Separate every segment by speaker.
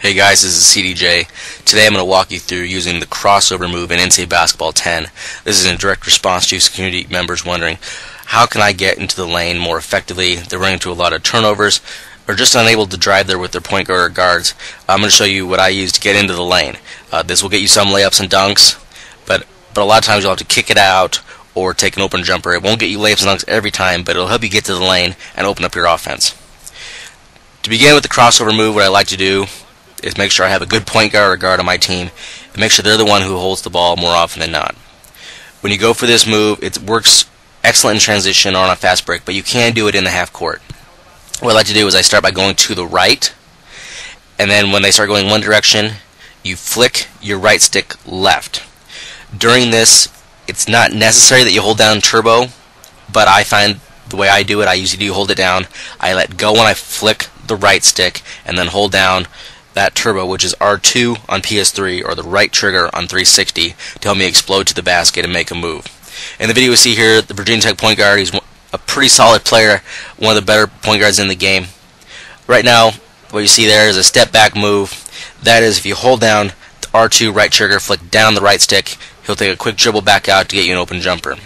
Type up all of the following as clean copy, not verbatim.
Speaker 1: Hey guys, this is CDJ. Today I'm going to walk you through using the crossover move in NCAA Basketball 10. This is in direct response to community members wondering, how can I get into the lane more effectively? They're running into a lot of turnovers or just unable to drive there with their point guard or guards. I'm going to show you what I use to get into the lane. This will get you some layups and dunks, but a lot of times you'll have to kick it out or take an open jumper. It won't get you layups and dunks every time, but it'll help you get to the lane and open up your offense. To begin with the crossover move, what I like to do is make sure I have a good point guard or guard on my team and make sure they're the one who holds the ball more often than not. When you go for this move, it works excellent in transition or on a fast break, but you can do it in the half court. What I like to do is I start by going to the right, and then when they start going one direction, you flick your right stick left. During this, it's not necessary that you hold down turbo, but I find the way I do it, I usually do hold it down. I let go when I flick the right stick and then hold down that turbo, which is R2 on PS3 or the right trigger on 360, to help me explode to the basket and make a move. In the video we see here, the Virginia Tech point guard, he's a pretty solid player, one of the better point guards in the game. Right now, what you see there is a step back move. That is, if you hold down the R2 right trigger, flick down the right stick, he'll take a quick dribble back out to get you an open jumper.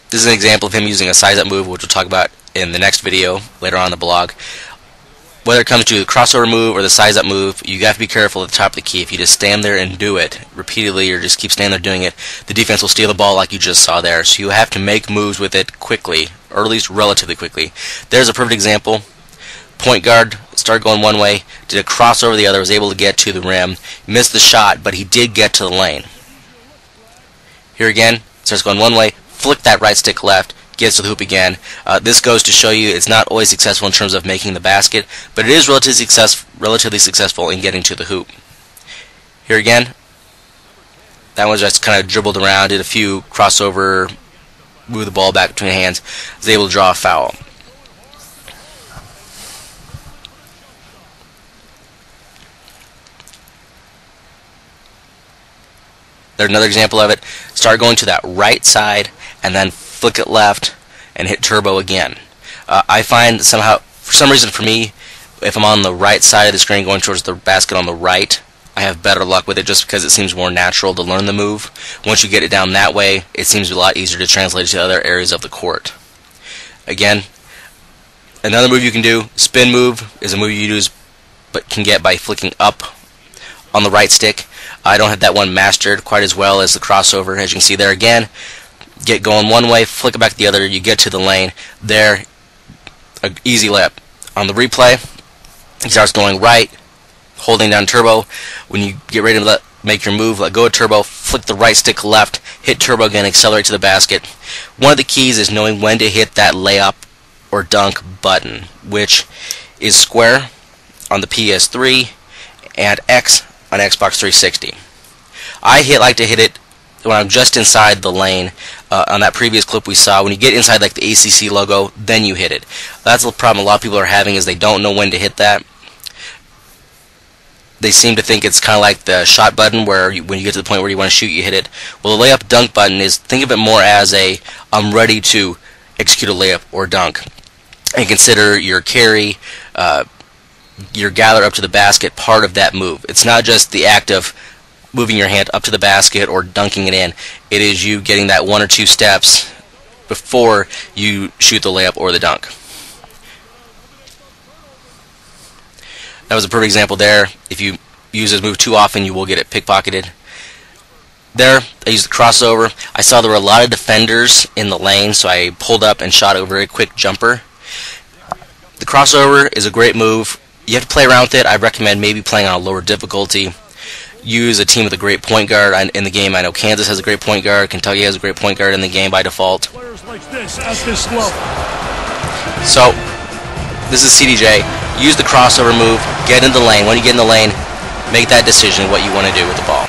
Speaker 1: This is an example of him using a size-up move, which we'll talk about in the next video later on in the blog. Whether it comes to the crossover move or the size-up move, you have to be careful at the top of the key. If you just stand there and do it repeatedly or just keep standing there doing it, the defense will steal the ball like you just saw there. So you have to make moves with it quickly, or at least relatively quickly. There's a perfect example. Point guard started going one way, did a crossover the other, was able to get to the rim, missed the shot, but he did get to the lane. Here again, starts going one way, flick that right stick left, gets to the hoop again. This goes to show you it's not always successful in terms of making the basket, but it is relatively successful in getting to the hoop. Here again, that one just kind of dribbled around, did a few crossover, moved the ball back between hands, was able to draw a foul. There's another example of it. Start going to that right side and then flick it left and hit turbo again. I find somehow, for some reason for me, if I'm on the right side of the screen going towards the basket on the right, I have better luck with it just because it seems more natural to learn the move. Once you get it down that way, it seems a lot easier to translate to other areas of the court. Again, another move you can do, spin move, is a move you use but can get by flicking up on the right stick. I don't have that one mastered quite as well as the crossover. As you can see there again, get going one way, flick it back the other, you get to the lane. There, an easy layup. On the replay, he starts going right, holding down turbo. When you get ready to make your move, let go of turbo, flick the right stick left, hit turbo again, accelerate to the basket. One of the keys is knowing when to hit that layup or dunk button, which is square on the PS3 and X on Xbox 360. I like to hit it when I'm just inside the lane. On that previous clip we saw, when you get inside like the ACC logo, then you hit it. That's the problem a lot of people are having, is they don't know when to hit that. They seem to think it's kind of like the shot button, where when you get to the point where you want to shoot, you hit it. Well, the layup dunk button is, think of it more as a, I'm ready to execute a layup or dunk. And consider your carry, your gather up to the basket part of that move. It's not just the act of moving your hand up to the basket or dunking it in. It is you getting that one or two steps before you shoot the layup or the dunk. That was a perfect example there. If you use this move too often, you will get it pickpocketed. There, I used the crossover. I saw there were a lot of defenders in the lane, so I pulled up and shot a very quick jumper. The crossover is a great move. You have to play around with it. I recommend maybe playing on a lower difficulty. Use a team with a great point guard in the game. I know Kansas has a great point guard. Kentucky has a great point guard in the game by default. So, this is CDJ. Use the crossover move. Get in the lane. When you get in the lane, make that decision what you want to do with the ball.